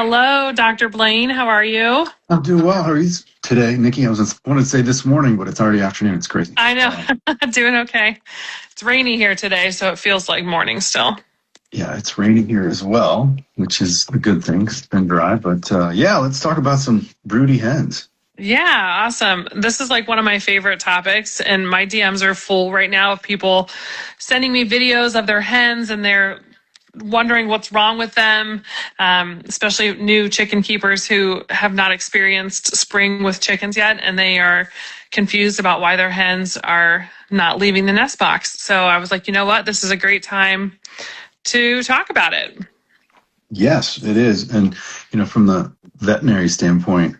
Hello, Dr. Blayne. How are you? I'm doing well. How are you today, Nikki? I wanted to say this morning, but it's already afternoon. It's crazy. I know. Doing okay. It's rainy here today, so it feels like morning still. Yeah, it's raining here as well, which is a good thing 'cause it's been dry. But let's talk about some broody hens. Yeah, awesome. This is like one of my favorite topics, and my DMs are full right now of people sending me videos of their hens, and they're wondering what's wrong with them, especially new chicken keepers who have not experienced spring with chickens yet, and they are confused about why their hens are not leaving the nest box. So I was like, you know what? This is a great time to talk about it. Yes, it is. And, from the veterinary standpoint,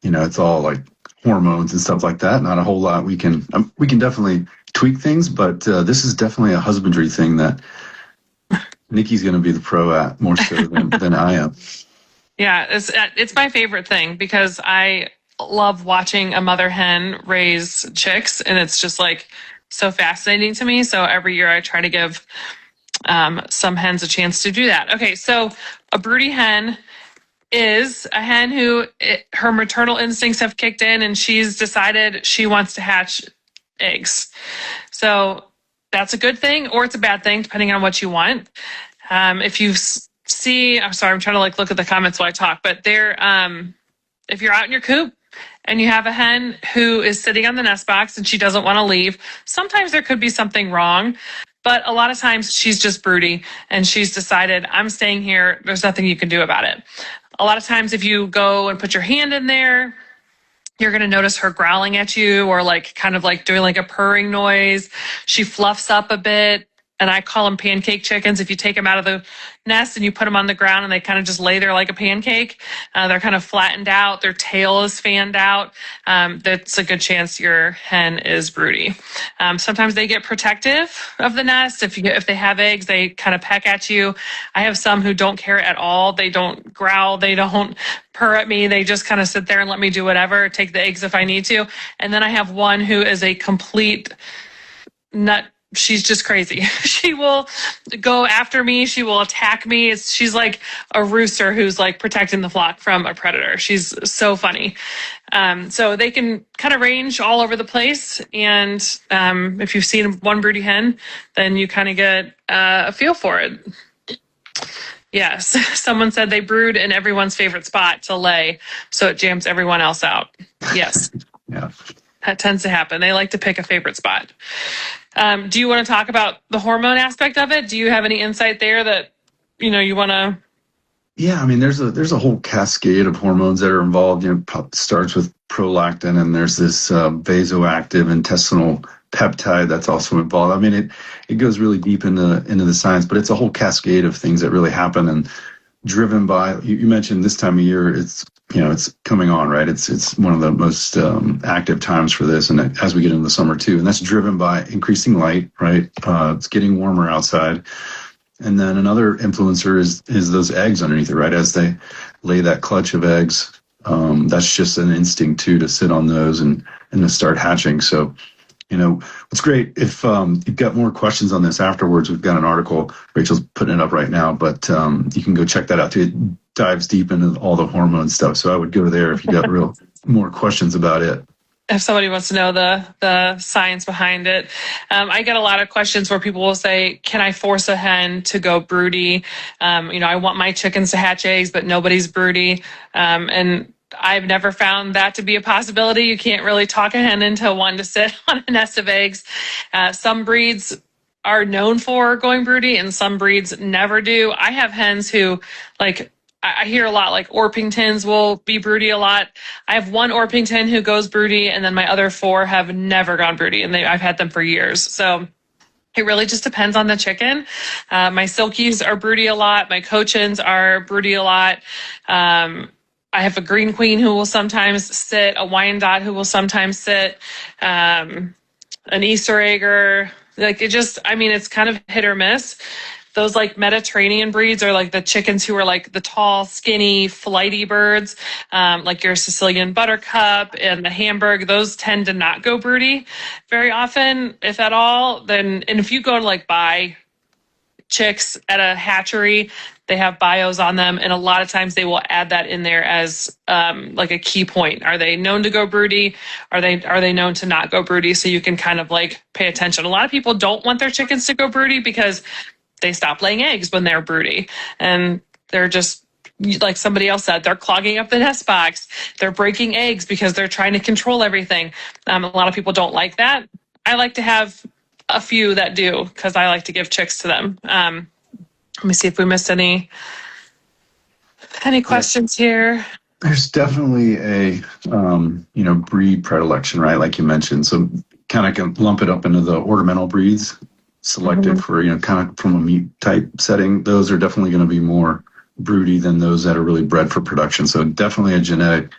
it's all like hormones and stuff like that. Not a whole lot. We can definitely tweak things, but this is definitely a husbandry thing that Nikki's going to be the pro at more so than I am. Yeah, it's my favorite thing because I love watching a mother hen raise chicks, and it's just like so fascinating to me. So every year I try to give some hens a chance to do that. Okay, so a broody hen is a hen who her maternal instincts have kicked in, and she's decided she wants to hatch eggs. So that's a good thing, or it's a bad thing, depending on what you want. If you see, I'm sorry, I'm trying to look at the comments while I talk, but if you're out in your coop and you have a hen who is sitting on the nest box and she doesn't want to leave, sometimes there could be something wrong. But a lot of times she's just broody and she's decided, I'm staying here. There's nothing you can do about it. A lot of times if you go and put your hand in there, you're going to notice her growling at you or doing a purring noise. She fluffs up a bit. And I call them pancake chickens. If you take them out of the nest and you put them on the ground and they kind of just lay there like a pancake, they're kind of flattened out. Their tail is fanned out. That's a good chance your hen is broody. Sometimes they get protective of the nest. If they have eggs, they kind of peck at you. I have some who don't care at all. They don't growl. They don't purr at me. They just kind of sit there and let me do whatever, take the eggs if I need to. And then I have one who is a complete nut. She's just crazy. She will go after me. She will attack me. She's like a rooster who's like protecting the flock from a predator. She's so funny. So they can kind of range all over the place. And if you've seen one broody hen, then you kind of get a feel for it. Yes. Someone said they brood in everyone's favorite spot to lay, so it jams everyone else out. Yes. Yeah. That tends to happen. They like to pick a favorite spot. Do you want to talk about the hormone aspect of it? Do you have any insight there that you want to? Yeah, I mean, there's a whole cascade of hormones that are involved. It starts with prolactin, and there's this vasoactive intestinal peptide that's also involved. I mean, it goes really deep into the science, but it's a whole cascade of things that really happen and driven by. You mentioned this time of year. It's coming on, right? It's one of the most active times for this, and as we get into the summer too, and that's driven by increasing light, right? It's getting warmer outside, and then another influencer is those eggs underneath it, right? As they lay that clutch of eggs, that's just an instinct too to sit on those and to start hatching. So, it's great if you've got more questions on this afterwards. We've got an article. Rachel's putting it up right now, but you can go check that out too. It dives deep into all the hormone stuff. So I would go there if you got more questions about it. If somebody wants to know the science behind it. I get a lot of questions where people will say, can I force a hen to go broody? I want my chickens to hatch eggs, but nobody's broody. And I've never found that to be a possibility. You can't really talk a hen into one to sit on a nest of eggs. Some breeds are known for going broody and some breeds never do. I have hens who I hear a lot, like Orpingtons will be broody a lot. I have one Orpington who goes broody, and then my other 4 have never gone broody, and I've had them for years. So it really just depends on the chicken. My Silkies are broody a lot. My Cochins are broody a lot. I have a Green Queen who will sometimes sit, a Wyandotte who will sometimes sit, an Easter egger. It's kind of hit or miss. Those Mediterranean breeds are the chickens who are the tall, skinny, flighty birds, like your Sicilian buttercup and the Hamburg. Those tend to not go broody very often, if at all. And if you go to buy chicks at a hatchery, they have bios on them, and a lot of times they will add that in there as like a key point. Are they known to go broody? Are they known to not go broody? So you can kind of like pay attention. A lot of people don't want their chickens to go broody because they stop laying eggs when they're broody, and they're just, like somebody else said, they're clogging up the nest box. They're breaking eggs because they're trying to control everything. A lot of people don't like that. I like to have a few that do, because I like to give chicks to them. Let me see if we missed any questions here. There's definitely a breed predilection, right? Like you mentioned. So kind of can lump it up into the ornamental breeds selected for, kind of from a meat type setting. Those are definitely going to be more broody than those that are really bred for production. So definitely a genetic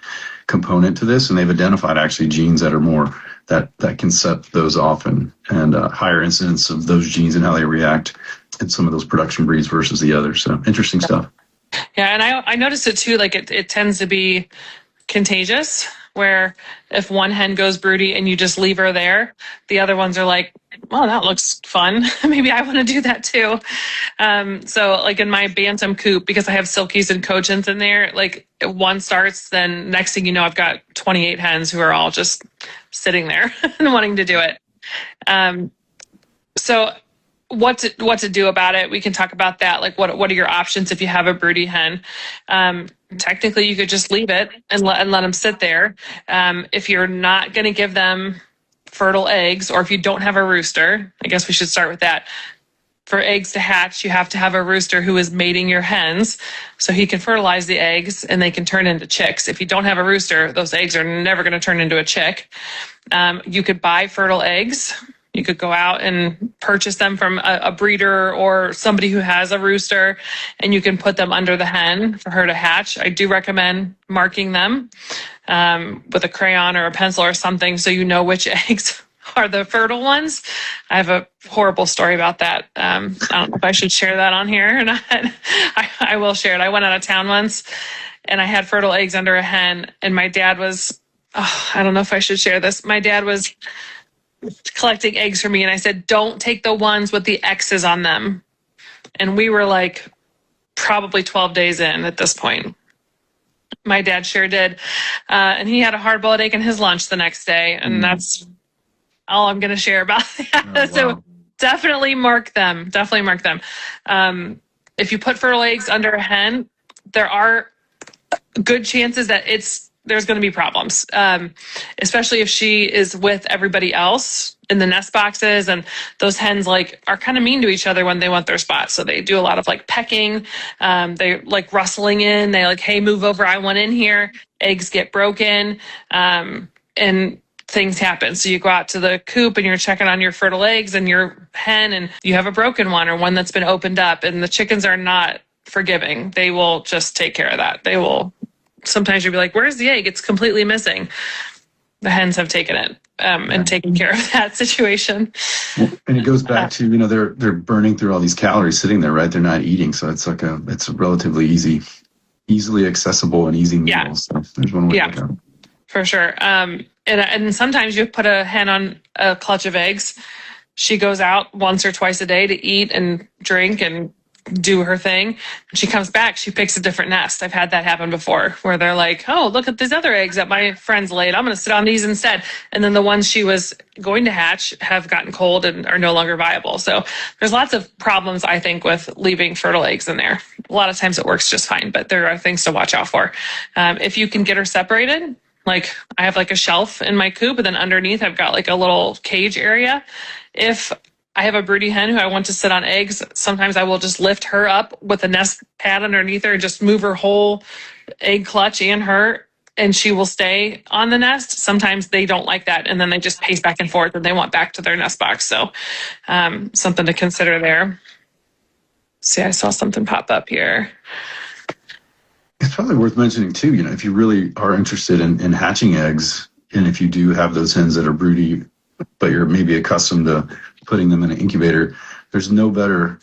component to this, and they've identified actually genes that are more that can set those off, and higher incidence of those genes and how they react in some of those production breeds versus the others. So interesting stuff. Yeah, and I noticed it too. Like it tends to be contagious, where if one hen goes broody and you just leave her there, the other ones are like, well, that looks fun. Maybe I want to do that too. So like in my bantam coop, because I have Silkies and Cochins in there, like one starts, then next thing you know, I've got 28 hens who are all just sitting there and wanting to do it. So what to do about it? We can talk about that. Like what are your options if you have a broody hen? Technically, you could just leave it and let them sit there. If you're not going to give them fertile eggs, or if you don't have a rooster, I guess we should start with that. For eggs to hatch, you have to have a rooster who is mating your hens, so he can fertilize the eggs and they can turn into chicks. If you don't have a rooster, those eggs are never going to turn into a chick. You could buy fertile eggs. You could go out and purchase them from a breeder or somebody who has a rooster, and you can put them under the hen for her to hatch. I do recommend marking them with a crayon or a pencil or something, so you know which eggs are the fertile ones. I have a horrible story about that. I don't know if I should share that on here or not. I will share it. I went out of town once and I had fertile eggs under a hen, and my dad was, I don't know if I should share this. My dad was collecting eggs for me, and I said, don't take the ones with the X's on them. And we were like probably 12 days in at this point. My dad sure did. And he had a hard-boiled egg in his lunch the next day, and that's all I'm going to share about that. Oh, wow. So definitely mark them. Definitely mark them. If you put fertile eggs under a hen, there are good chances that there's going to be problems, especially if she is with everybody else in the nest boxes, and those hens are kind of mean to each other when they want their spot. So they do a lot of pecking. They like rustling in. They hey, move over. I want in here. Eggs get broken, and things happen. So you go out to the coop and you're checking on your fertile eggs and your hen, and you have a broken one or one that's been opened up, and the chickens are not forgiving. They will just take care of that. They will. Sometimes you'll be like, where's the egg? It's completely missing. The hens have taken it and taken care of that situation. Well, and it goes back to, they're burning through all these calories sitting there, right? They're not eating. So it's it's a relatively easily accessible and easy meal. Yeah. So there's one way to look at it. For sure. And sometimes you put a hen on a clutch of eggs. She goes out once or twice a day to eat and drink and do her thing. When she comes back, she picks a different nest. I've had that happen before, where they're like, oh, look at these other eggs that my friends laid. I'm going to sit on these instead. And then the ones she was going to hatch have gotten cold and are no longer viable. So there's lots of problems, I think, with leaving fertile eggs in there. A lot of times it works just fine, but there are things to watch out for. If you can get her separated, I have a shelf in my coop, and then underneath I've got a little cage area. If I have a broody hen who I want to sit on eggs, sometimes I will just lift her up with a nest pad underneath her and just move her whole egg clutch and her, and she will stay on the nest. Sometimes they don't like that, and then they just pace back and forth and they want back to their nest box. So something to consider there. See, I saw something pop up here. It's probably worth mentioning too, if you really are interested in hatching eggs, and if you do have those hens that are broody, but you're maybe accustomed to putting them in an incubator, there's no better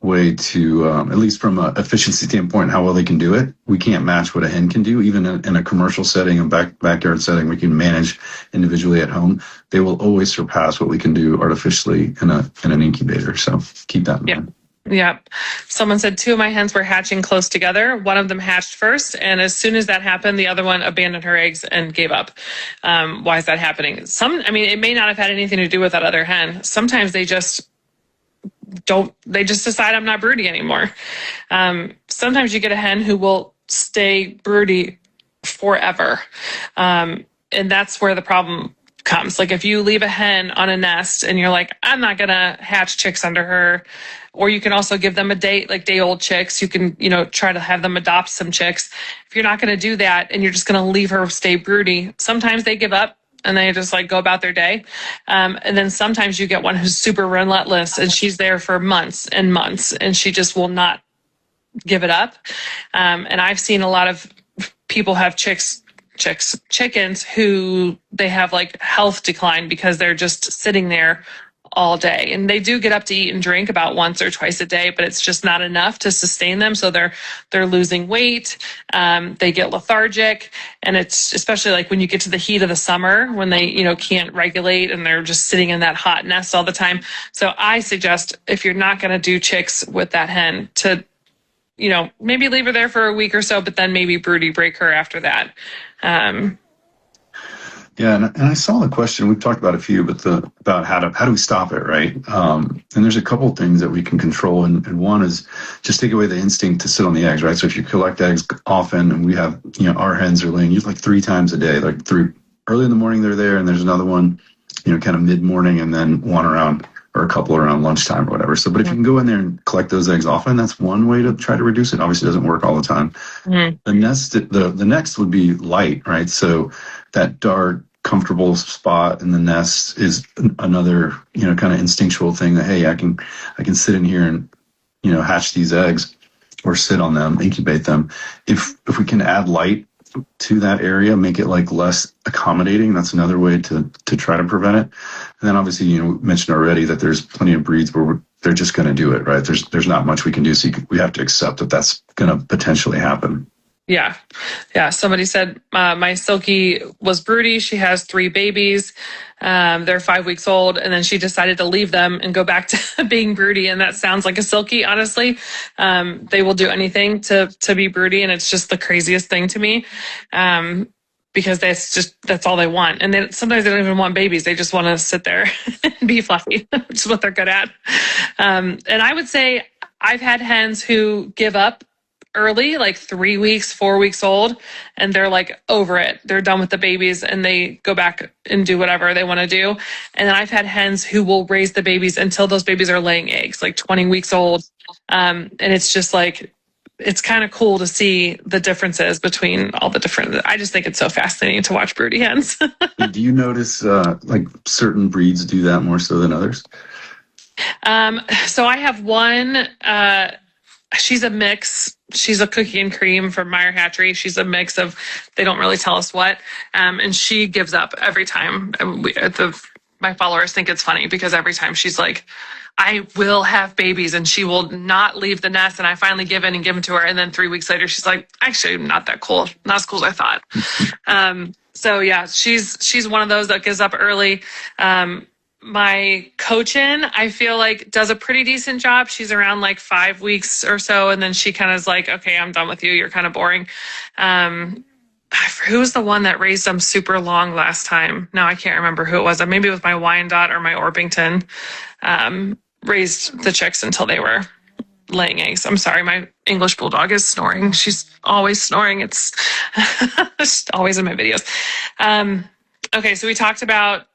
way to, at least from an efficiency standpoint, how well they can do it. We can't match what a hen can do, even in a commercial setting, a backyard setting we can manage individually at home. They will always surpass what we can do artificially in an incubator. So keep that in mind. Yep. Someone said 2 of my hens were hatching close together. One of them hatched first, and as soon as that happened, the other one abandoned her eggs and gave up. Why is that happening? It may not have had anything to do with that other hen. Sometimes they just decide I'm not broody anymore. Sometimes you get a hen who will stay broody forever. And that's where the problem comes. Like if you leave a hen on a nest and you're like, I'm not going to hatch chicks under her. Or you can also give them a day, like day old chicks. You can, try to have them adopt some chicks. If you're not going to do that and you're just going to leave her stay broody, sometimes they give up and they just like go about their day. And then sometimes you get one who's super relentless and she's there for months and months and she just will not give it up. And I've seen a lot of people have chickens who they have like health decline because they're just sitting there all day. And they do get up to eat and drink about once or twice a day, but it's just not enough to sustain them. So they're losing weight. They get lethargic. And it's especially like when you get to the heat of the summer when they, can't regulate and they're just sitting in that hot nest all the time. So I suggest if you're not going to do chicks with that hen to, maybe leave her there for a week or so, but then maybe broody break her after that. Yeah, and I saw the question. We've talked about a few, but about how do we stop it, right? And there's a couple things that we can control, and one is just take away the instinct to sit on the eggs, right? So if you collect eggs often, and we have, our hens are laying usually like 3 times a day, like early in the morning they're there, and there's another one, kind of mid morning, and then one around or a couple around lunchtime or whatever. So, but if you can go in there and collect those eggs often, that's one way to try to reduce it. Obviously, it doesn't work all the time. Mm-hmm. The next would be light, right? So that dark, comfortable spot in the nest is another, kind of instinctual thing that, hey, I can sit in here and, hatch these eggs or sit on them, incubate them. If we can add light to that area, make it like less accommodating, that's another way to try to prevent it. And then obviously, we mentioned already that there's plenty of breeds where they're just going to do it, right? There's not much we can do. So we have to accept that that's going to potentially happen. Yeah. Somebody said my Silky was broody. She has 3 babies. They're 5 weeks old. And then she decided to leave them and go back to being broody. And that sounds like a Silky, honestly. They will do anything to be broody. And it's just the craziest thing to me. Because that's all they want. And then sometimes they don't even want babies. They just want to sit there and be fluffy, which is what they're good at. And I would say I've had hens who give up early, like 3 weeks, 4 weeks old, and they're like over it. They're done with the babies and they go back and do whatever they want to do. And then I've had hens who will raise the babies until those babies are laying eggs, like 20 weeks old. And it's just like, it's kind of cool to see the differences between all the different, I just think it's so fascinating to watch broody hens. Do you notice like certain breeds do that more so than others? So I have one, she's a mix. She's a cookie and cream from Meyer Hatchery. She's a mix of, they don't really tell us what. And she gives up every time. My followers think it's funny because every time she's like, I will have babies, and she will not leave the nest. And I finally give in and give them to her. And then 3 weeks later, she's like, actually, not that cool. Not as cool as I thought. So yeah, she's one of those that gives up early. My Cochin, I feel like does a pretty decent job. She's around like 5 weeks or so. And then she kind of is like, okay, I'm done with you. You're kind of boring. Who was the one that raised them super long last time? No, I can't remember who it was. Maybe it was my Wyandotte or my Orpington. Raised the chicks until they were laying eggs. I'm sorry, my English bulldog is snoring. She's always snoring. It's always in my videos. Okay, so we talked about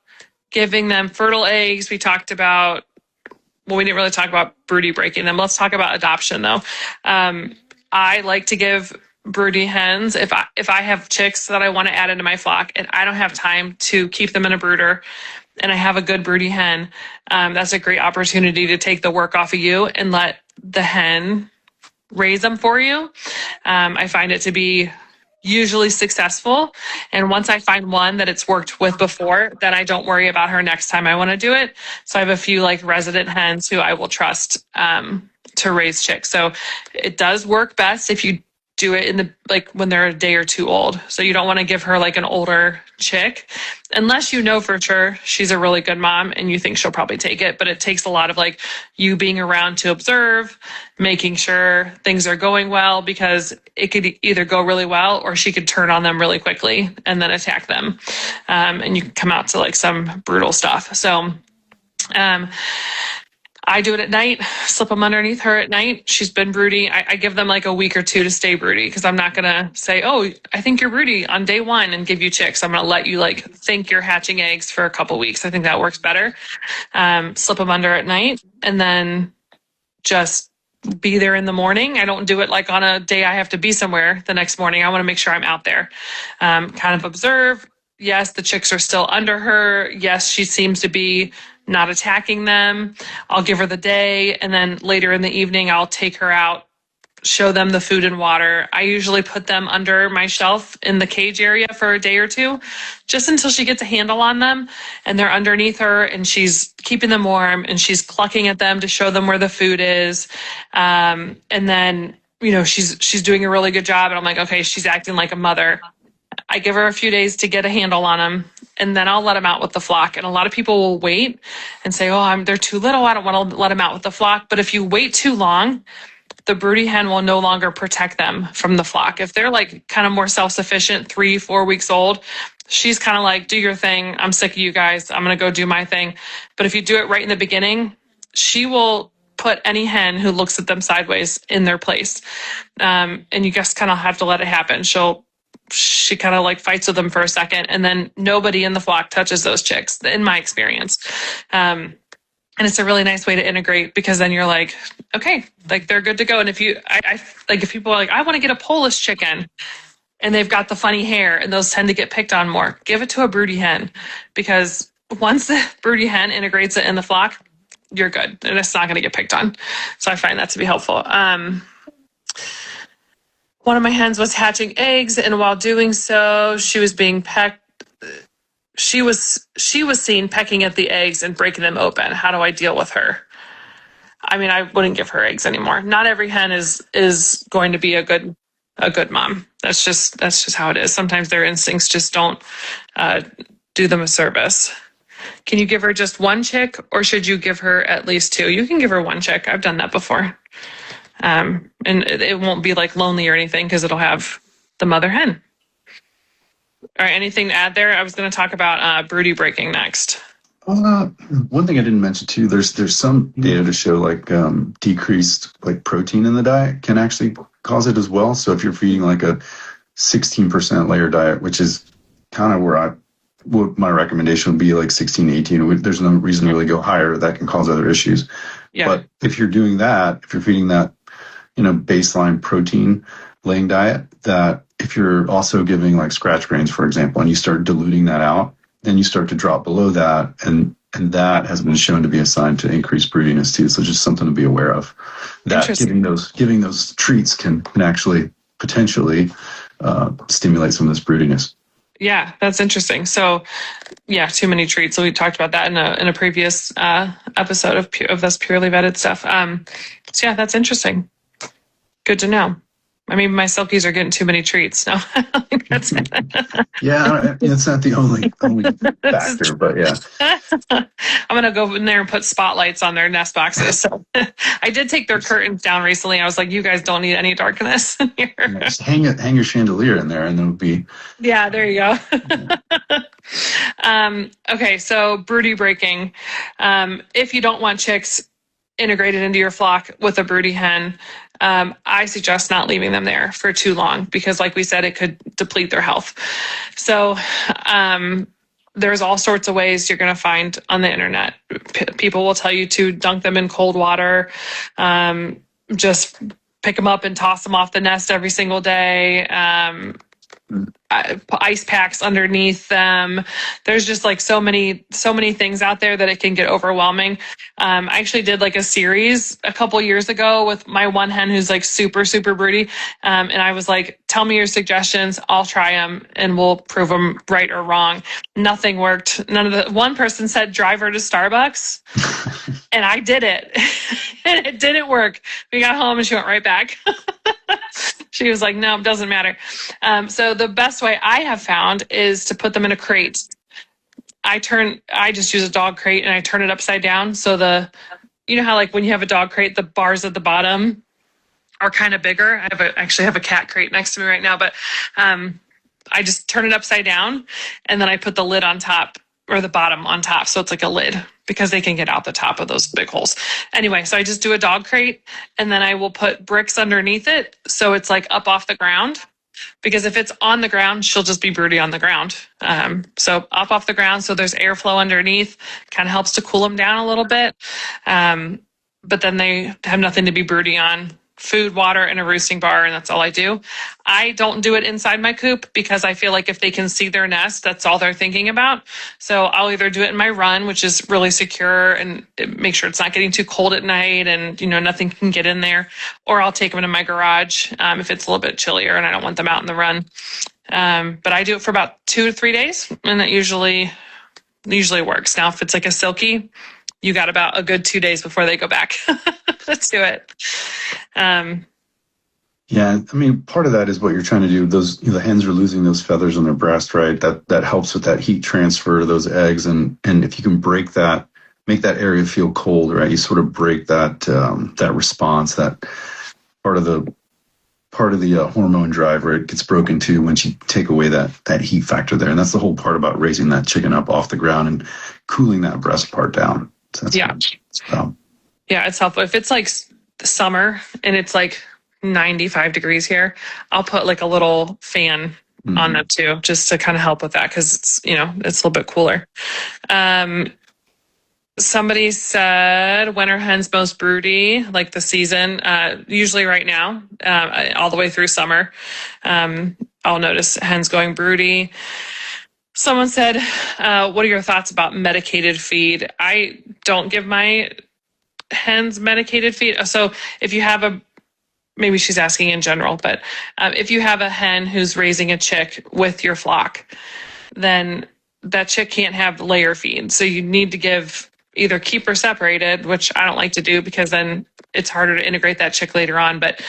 giving them fertile eggs. We talked about, we didn't really talk about broody breaking them. Let's talk about adoption though. I like to give broody hens, if I have chicks that I want to add into my flock and I don't have time to keep them in a brooder and I have a good broody hen, that's a great opportunity to take the work off of you and let the hen raise them for you. I find it to be usually successful. And once I find one that it's worked with before, then I don't worry about her next time I want to do it. So I have a few like resident hens who I will trust to raise chicks. So it does work best if you do it in the, like when they're a day or two old. So you don't want to give her like an older chick unless you know for sure she's a really good mom and you think she'll probably take it. But it takes a lot of like you being around to observe, making sure things are going well, because it could either go really well or she could turn on them really quickly and then attack them. And you can come out to like some brutal stuff. So, I do it at night, slip them underneath her at night. She's been broody. I give them like a week or two to stay broody, because I'm not going to say, oh, I think you're broody on day one and give you chicks. I'm going to let you like think you're hatching eggs for a couple weeks. I think that works better. Slip them under at night and then just be there in the morning. I don't do it like on a day I have to be somewhere the next morning. I want to make sure I'm out there. Kind of observe. Yes, the chicks are still under her. Yes, she seems to be not attacking them. I'll give her the day, and then later in the evening, I'll take her out, show them the food and water. I usually put them under my shelf in the cage area for a day or two, just until she gets a handle on them and they're underneath her and she's keeping them warm and she's clucking at them to show them where the food is. And then, you know, she's doing a really good job. And I'm like, okay, she's acting like a mother. I give her a few days to get a handle on them, and then I'll let them out with the flock. And a lot of people will wait and say, oh, they're too little. I don't want to let them out with the flock. But if you wait too long, the broody hen will no longer protect them from the flock. If they're like kind of more self-sufficient, 3-4 weeks old, she's kind of like, do your thing. I'm sick of you guys. I'm going to go do my thing. But if you do it right in the beginning, she will put any hen who looks at them sideways in their place. And you just kind of have to let it happen. She kind of like fights with them for a second, and then nobody in the flock touches those chicks, in my experience. And it's a really nice way to integrate, because then you're like, okay, like they're good to go. And if if people are like, I want to get a Polish chicken, and they've got the funny hair, and those tend to get picked on more, give it to a broody hen, because once the broody hen integrates it in the flock, you're good, and it's not going to get picked on. So I find that to be helpful. One of my hens was hatching eggs, and while doing so, she was being pecked. She was seen pecking at the eggs and breaking them open. How do I deal with her? I mean, I wouldn't give her eggs anymore. Not every hen is going to be a good mom. That's just how it is. Sometimes their instincts just don't do them a service. Can you give her just one chick, or should you give her at least two? You can give her one chick. I've done that before. And it won't be like lonely or anything, because it'll have the mother hen. All right, anything to add there? I was going to talk about broody breaking next. One thing I didn't mention too, there's some data to show like decreased like protein in the diet can actually cause it as well. So if you're feeding like a 16% layer diet, which is kind of what my recommendation would be, like 16, 18, there's no reason to really go higher. That can cause other issues. Yeah. But if you're doing that, if you're feeding that, baseline protein laying diet, that if you're also giving like scratch grains, for example, and you start diluting that out, then you start to drop below that. And that has been shown to be a sign to increase broodiness too. So just something to be aware of, that giving those treats can actually potentially stimulate some of this broodiness. Yeah, that's interesting. So yeah, too many treats. So we talked about that in a previous episode of this purely vetted stuff. So yeah, that's interesting. Good to know. I mean, my Silkies are getting too many treats. No, I think that's it. Yeah, it's not the only factor, but yeah. I'm going to go in there and put spotlights on their nest boxes. So I did take their curtains down recently. I was like, you guys don't need any darkness in here. Yeah, just hang your chandelier in there, and it'll be. Yeah, there you go. Okay, so broody breaking. If you don't want chicks integrated into your flock with a broody hen, I suggest not leaving them there for too long, because like we said, it could deplete their health. So there's all sorts of ways you're going to find on the internet. People will tell you to dunk them in cold water, just pick them up and toss them off the nest every single day. Ice packs underneath them. There's just like so many things out there that it can get overwhelming. I actually did like a series a couple years ago with my one hen who's like super broody, and I was like, tell me your suggestions, I'll try them and we'll prove them right or wrong. Nothing worked. One person said drive her to Starbucks and I did it and it didn't work. We got home and she went right back. She was like, no, it doesn't matter. So the best way I have found is to put them in a crate. I just use a dog crate and I turn it upside down. So you know how like when you have a dog crate, the bars at the bottom are kind of bigger. I actually have a cat crate next to me right now, but I just turn it upside down and then I put the lid on top or the bottom on top. So it's like a lid because they can get out the top of those big holes. Anyway, so I just do a dog crate and then I will put bricks underneath it. So it's like up off the ground, because if it's on the ground, she'll just be broody on the ground. So up off the ground. So there's airflow underneath, kind of helps to cool them down a little bit. But then they have nothing to be broody on. Food, water, and a roosting bar, and that's all I do. I don't do it inside my coop because I feel like if they can see their nest, that's all they're thinking about. So I'll either do it in my run, which is really secure and make sure it's not getting too cold at night and, nothing can get in there, or I'll take them to my garage if it's a little bit chillier and I don't want them out in the run. But I do it for about 2 to 3 days, and that usually works. Now, if it's like a silky, you got about a good 2 days before they go back. Let's do it. Yeah, I mean, part of that is what you're trying to do. Those the hens are losing those feathers on their breast, right? That helps with that heat transfer to those eggs, and if you can break that, make that area feel cold, right? You sort of break that response, that part of the hormone driver. It gets broken too once you take away that heat factor there, and that's the whole part about raising that chicken up off the ground and cooling that breast part down. So that's yeah, it's helpful. If it's like summer and it's like 95 degrees here, I'll put like a little fan on them too, just to kind of help with that, because it's it's a little bit cooler. Somebody said, when are hens most broody, like the season? Usually right now, all the way through summer. I'll notice hens going broody. Someone said, what are your thoughts about medicated feed? I don't give my hens medicated feed. So if you have maybe she's asking in general, but if you have a hen who's raising a chick with your flock, then that chick can't have layer feed. So you need to either keep her separated, which I don't like to do because then it's harder to integrate that chick later on, but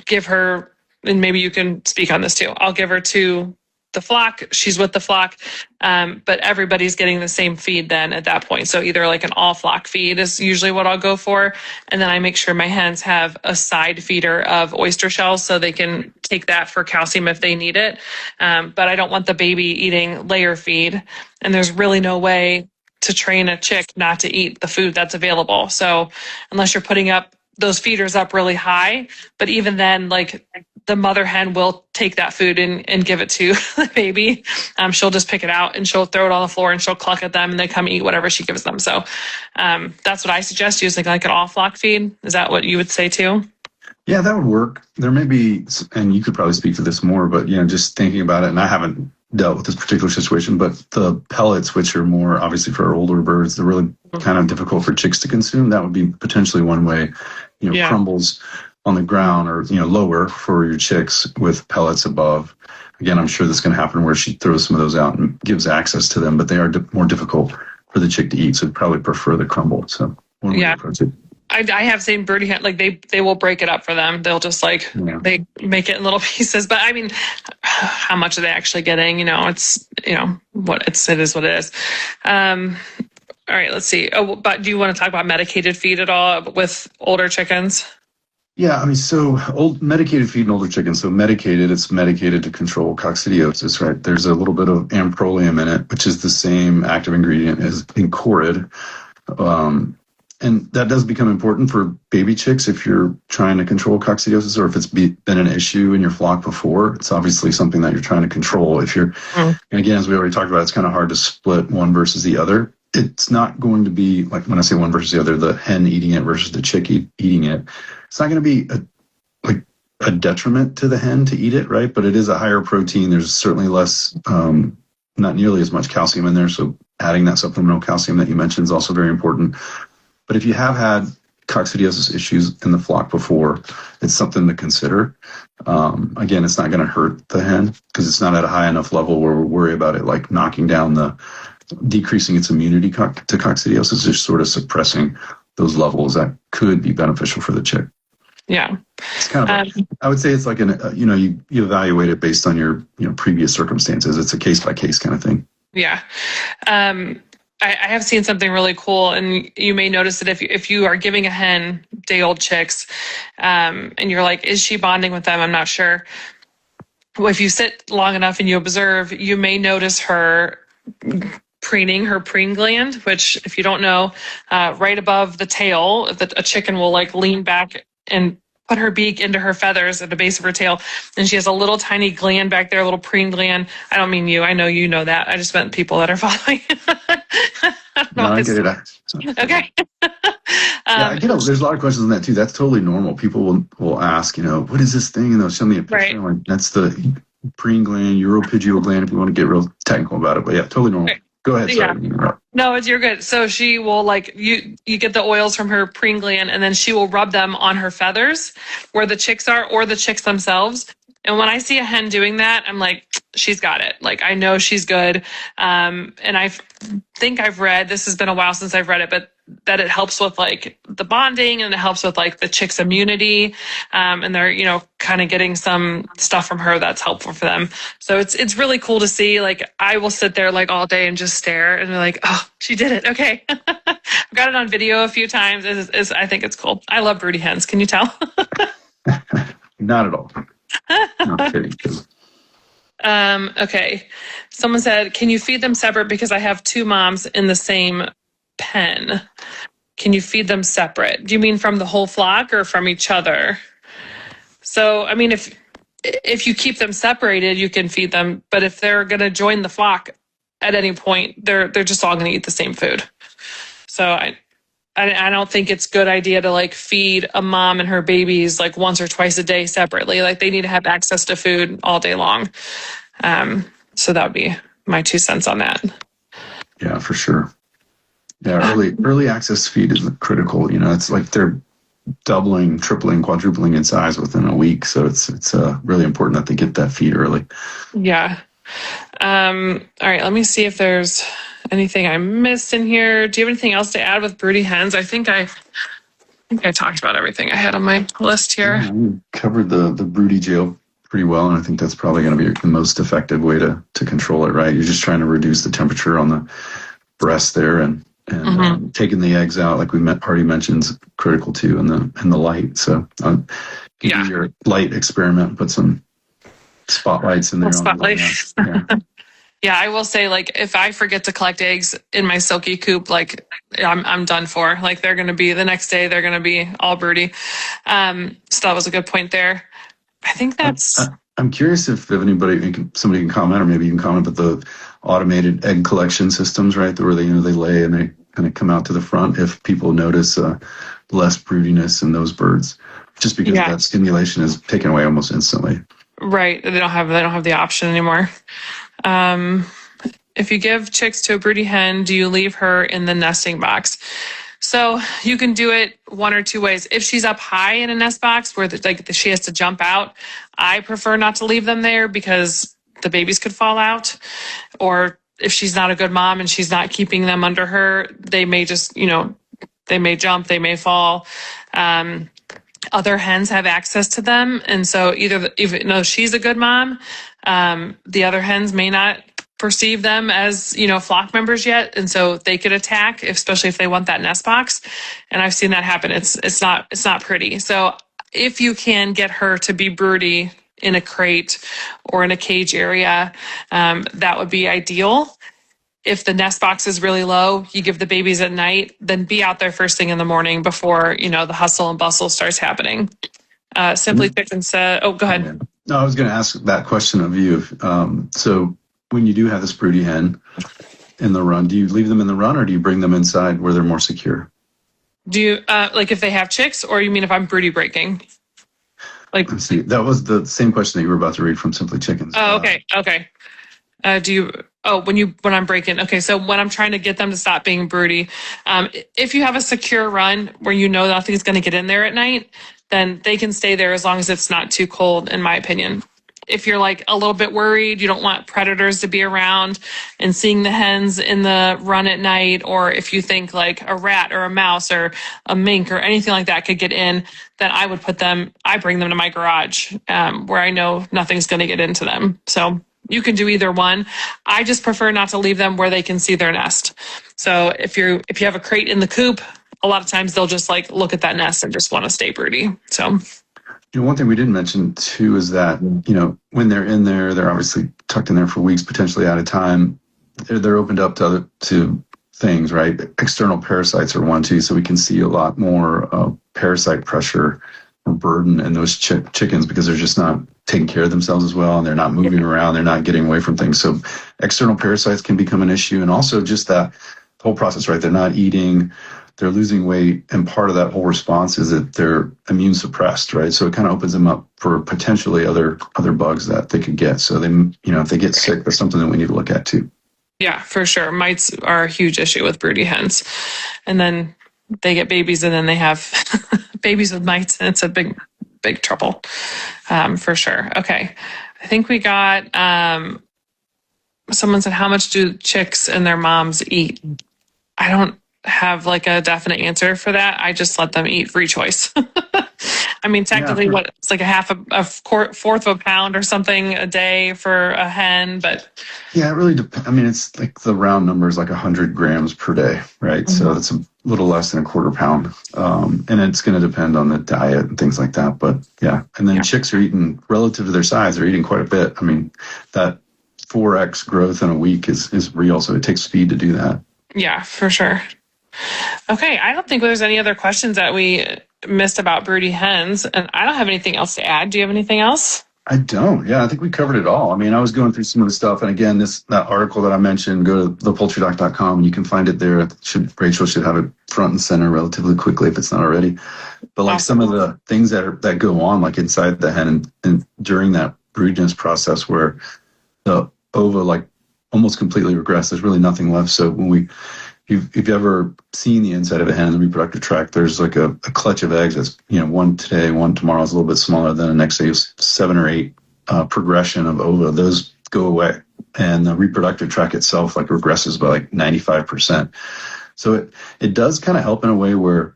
give her, and maybe you can speak on this too, I'll give her to the flock, she's with the flock, but everybody's getting the same feed then at that point. So either like an all flock feed is usually what I'll go for. And then I make sure my hens have a side feeder of oyster shells so they can take that for calcium if they need it. But I don't want the baby eating layer feed. And there's really no way to train a chick not to eat the food that's available. So unless you're putting up those feeders up really high, but even then, like the mother hen will take that food and give it to the baby. She'll just pick it out and she'll throw it on the floor and she'll cluck at them and they come eat whatever she gives them. So that's what I suggest, using like an all flock feed. Is that what you would say too? Yeah, that would work. There may be, and you could probably speak to this more, but just thinking about it, and I haven't dealt with this particular situation, but the pellets, which are more obviously for older birds, they're really kind of difficult for chicks to consume. That would be potentially one way, crumbles on the ground or, lower for your chicks with pellets above. Again, I'm sure this can happen where she throws some of those out and gives access to them, but they are more difficult for the chick to eat. So I'd probably prefer the crumble. So one way to approach it. I have seen Broody Hen, like they will break it up for them. They'll just they make it in little pieces. But I mean, how much are they actually getting? It's it is what it is. All right, let's see. Oh, but do you want to talk about medicated feed at all with older chickens? Yeah, I mean, so medicated feed in older chickens. So it's medicated to control coccidiosis, right? There's a little bit of amprolium in it, which is the same active ingredient as Encorid. And that does become important for baby chicks if you're trying to control coccidiosis, or if it's been an issue in your flock before. It's obviously something that you're trying to control. And again, as we already talked about, it's kind of hard to split one versus the other. It's not going to be, like when I say one versus the other, the hen eating it versus the chick eating it. It's not going to be a detriment to the hen to eat it, right? But it is a higher protein. There's certainly less, not nearly as much calcium in there. So adding that supplemental calcium that you mentioned is also very important. But if you have had coccidiosis issues in the flock before, it's something to consider. Again, it's not going to hurt the hen because it's not at a high enough level where we worry about it like knocking down decreasing its immunity to coccidiosis, just sort of suppressing those levels that could be beneficial for the chick. Yeah. It's kind of, I would say it's like you evaluate it based on your, previous circumstances. It's a case by case kind of thing. Yeah. I have seen something really cool, and you may notice it if you are giving a hen day-old chicks, and you're like, is she bonding with them? I'm not sure. Well, if you sit long enough and you observe, you may notice her preening her preen gland, which, if you don't know, right above the tail, a chicken will like lean back and put her beak into her feathers at the base of her tail. And she has a little tiny gland back there, a little preen gland. I don't mean you. I know you know that. I just meant people that are following. I get it. Okay. I get it. There's a lot of questions on that too. That's totally normal. People will ask, what is this thing? And they'll show me a picture. Right. Like, that's the preen gland, Uropygial gland, if you want to get real technical about it. But yeah, totally normal. Right. Go ahead. Sorry. Yeah. No, you're good. So she will you get the oils from her preen gland, and then she will rub them on her feathers where the chicks are, or the chicks themselves. And when I see a hen doing that, I'm like, she's got it. Like, I know she's good. And I think I've read, this has been a while since I've read it, but that it helps with like the bonding, and it helps with like the chick's immunity. And they're, kind of getting some stuff from her that's helpful for them. So it's really cool to see. Like, I will sit there like all day and just stare and be like, oh, she did it. Okay. I've got it on video a few times. I think it's cool. I love broody hens. Can you tell? Not at all. Not kidding. Okay. Someone said, can you feed them separate because I have two moms in the same pen? Can you feed them separate? Do you mean from the whole flock or from each other? So, I mean, if you keep them separated, you can feed them. But if they're going to join the flock at any point, they're just all going to eat the same food. So I don't think it's a good idea to like feed a mom and her babies like once or twice a day separately. Like, they need to have access to food all day long. So that would be my 2 cents on that. Yeah, for sure. Yeah, early access feed is critical. It's like they're doubling, tripling, quadrupling in size within a week. So it's really important that they get that feed early. Yeah. All right, let me see if there's anything I missed in here. Do you have anything else to add with broody hens? I think I talked about everything I had on my list here. Yeah, we covered the Broodygel pretty well, and I think that's probably going to be the most effective way to control it, right? You're just trying to reduce the temperature on the breast there, and taking the eggs out, like we already mentioned, is critical too, and the light. So do your light experiment, put some spotlights in there. Spotlights. Yeah, I will say, like, if I forget to collect eggs in my silky coop, like, I'm done for. Like, they're going to be, the next day, they're going to be all broody. So that was a good point there. I think that's... I'm curious if somebody can comment, or maybe you can comment, but the automated egg collection systems, right, where they lay and they kind of come out to the front, if people notice less broodiness in those birds, just because that stimulation is taken away almost instantly. Right. They don't have the option anymore. If you give chicks to a broody hen, do you leave her in the nesting box? So you can do it one or two ways. If she's up high in a nest box where she has to jump out, I prefer not to leave them there because the babies could fall out. Or if she's not a good mom and she's not keeping them under her, they may just, they may jump, they may fall. Other hens have access to them. And so even though she's a good mom, the other hens may not perceive them as, flock members yet. And so they could attack, especially if they want that nest box. And I've seen that happen. It's not pretty. So if you can get her to be broody in a crate or in a cage area, that would be ideal. If the nest box is really low, you give the babies at night, then be out there first thing in the morning before, the hustle and bustle starts happening. Simply Chicken said, oh, go ahead. No, I was going to ask that question of you. So when you do have this broody hen in the run, do you leave them in the run or do you bring them inside where they're more secure? Do you, if they have chicks, or you mean if I'm broody breaking? Let's see. That was the same question that you were about to read from Simply Chickens. Oh, okay. Okay. When I'm breaking, okay. So when I'm trying to get them to stop being broody, if you have a secure run where nothing's going to get in there at night, then they can stay there as long as it's not too cold, in my opinion. if you're like a little bit worried, you don't want predators to be around and seeing the hens in the run at night, or if you think like a rat or a mouse or a mink or anything like that could get in, then I bring them to my garage where I know nothing's going to get into them. So you can do either one. I just prefer not to leave them where they can see their nest. So if you have a crate in the coop, a lot of times they'll just like look at that nest and just want to stay broody. So one thing we didn't mention too is that, when they're in there, they're obviously tucked in there for weeks, potentially at a time. They're opened up to things, right? External parasites are one too. So we can see a lot more parasite pressure or burden in those chickens because they're just not taking care of themselves as well. And they're not moving around. They're not getting away from things. So external parasites can become an issue. And also just that whole process, right? They're not eating, they're losing weight. And part of that whole response is that they're immune suppressed, right? So it kind of opens them up for potentially other bugs that they could get. So they, if they get sick, that's something that we need to look at too. Yeah, for sure. Mites are a huge issue with broody hens. And then they get babies and then they have babies with mites, and it's a big, big trouble for sure. Okay. I think we got, someone said, how much do chicks and their moms eat? I don't have like a definite answer for that. I just let them eat free choice. I mean, technically, it's like fourth of a pound or something a day for a hen, but yeah, it really depends. I mean, it's like the round number is like 100 grams per day, right? Mm-hmm. So it's a little less than a quarter pound, and it's going to depend on the diet and things like that. But yeah, and then chicks are eating relative to their size; they're eating quite a bit. I mean, that 4x growth in a week is real, so it takes speed to do that. Yeah, for sure. Okay, I don't think there's any other questions that we missed about broody hens, and I don't have anything else to add. Do you have anything else? I don't. Yeah, I think we covered it all. I mean, I was going through some of the stuff, and again, that article that I mentioned, go to thepoultrydoc.com, and you can find it there. Rachel should have it front and center relatively quickly if it's not already. But like some of the things that go on, like inside the hen and during that broodiness process, where the ova like almost completely regress, there's really nothing left. So when if you've ever seen the inside of a hen in the reproductive tract, there's like a clutch of eggs that's, one today, one tomorrow is a little bit smaller than the next day, 7 or 8 progression of ova. Those go away. And the reproductive tract itself like regresses by like 95%. So it does kind of help in a way where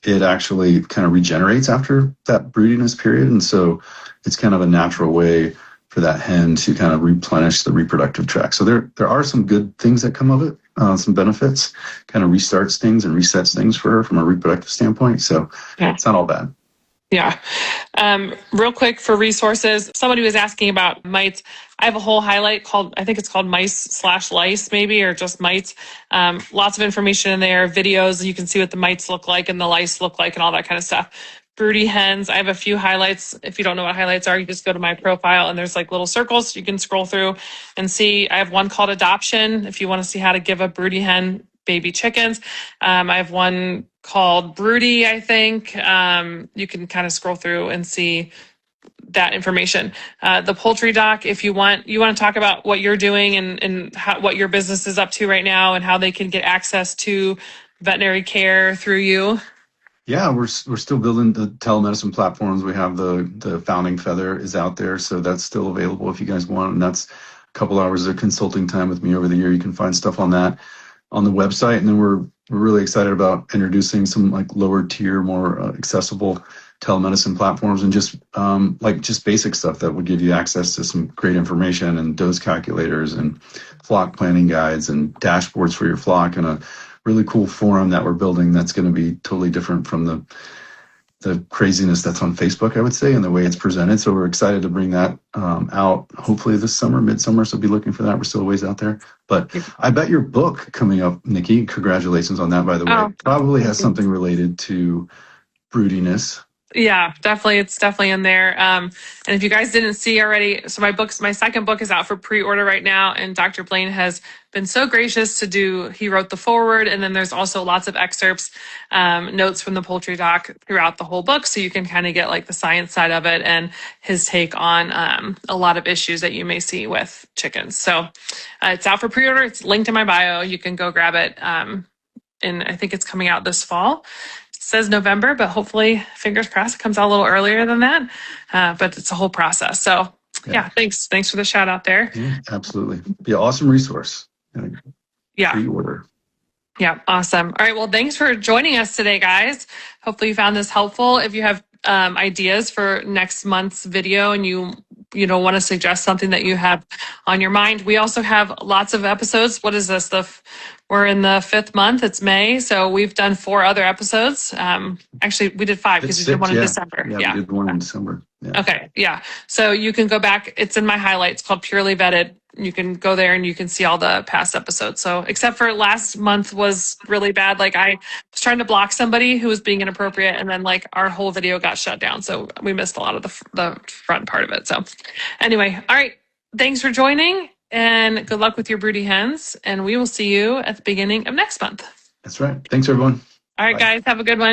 it actually kind of regenerates after that broodiness period. And so it's kind of a natural way for that hen to kind of replenish the reproductive tract. So there are some good things that come of it, some benefits, kind of restarts things and resets things for her from a reproductive standpoint. So It's not all bad. Yeah. Real quick for resources, somebody was asking about mites. I have a whole highlight I think it's called mice/lice maybe, or just mites. Lots of information in there, videos. You can see what the mites look like and the lice look like and all that kind of stuff. Broody hens, I have a few highlights. If you don't know what highlights are, you just go to my profile and there's like little circles you can scroll through and see. I have one called adoption if you want to see how to give a broody hen baby chickens. I have one called Broody, I think. You can kind of scroll through and see that information. The poultry doc, if you want to talk about what you're doing and what your business is up to right now and how they can get access to veterinary care through you. Yeah, we're still building the telemedicine platforms. We have the Founding Feather is out there, so that's still available if you guys want. And that's a couple hours of consulting time with me over the year. You can find stuff on that on the website. And then we're really excited about introducing some like lower tier, more accessible telemedicine platforms and just basic stuff that would give you access to some great information and dose calculators and flock planning guides and dashboards for your flock, and a really cool forum that we're building that's going to be totally different from the craziness that's on Facebook, I would say, and the way it's presented. So we're excited to bring that out hopefully this summer, midsummer. So be looking for that. We're still a ways out there. But I bet your book coming up, Nikki, congratulations on that, by the way, probably has something related to broodiness. Yeah, definitely. It's definitely in there. And if you guys didn't see already, so my second book is out for pre-order right now. And Dr. Blayne has been so gracious he wrote the foreword. And then there's also lots of excerpts, notes from the poultry doc throughout the whole book. So you can kind of get like the science side of it and his take on a lot of issues that you may see with chickens. So it's out for pre-order. It's linked in my bio. You can go grab it. And I think it's coming out this fall. Says November, but hopefully, fingers crossed, it comes out a little earlier than that. But it's a whole process. So Yeah. Thanks for the shout out there. Yeah, absolutely. Be an awesome resource. Yeah. Pre-order. Yeah, awesome. All right, well, thanks for joining us today, guys. Hopefully you found this helpful. If you have ideas for next month's video and you want to suggest something that you have on your mind, we also have lots of episodes. What is this? We're in the 5th month. It's May, so we've done 4 other episodes. Actually, we did 5 because we did one in December. Yeah, we did one in December. Yeah. Okay, yeah. So you can go back. It's in my highlights called Purely Vetted. You can go there and you can see all the past episodes. So except for last month was really bad. Like I was trying to block somebody who was being inappropriate, and then like our whole video got shut down. So we missed a lot of the front part of it. So anyway, all right. Thanks for joining, and good luck with your broody hens. And we will see you at the beginning of next month. That's right. Thanks, everyone. All right, Bye. guys. Have a good one.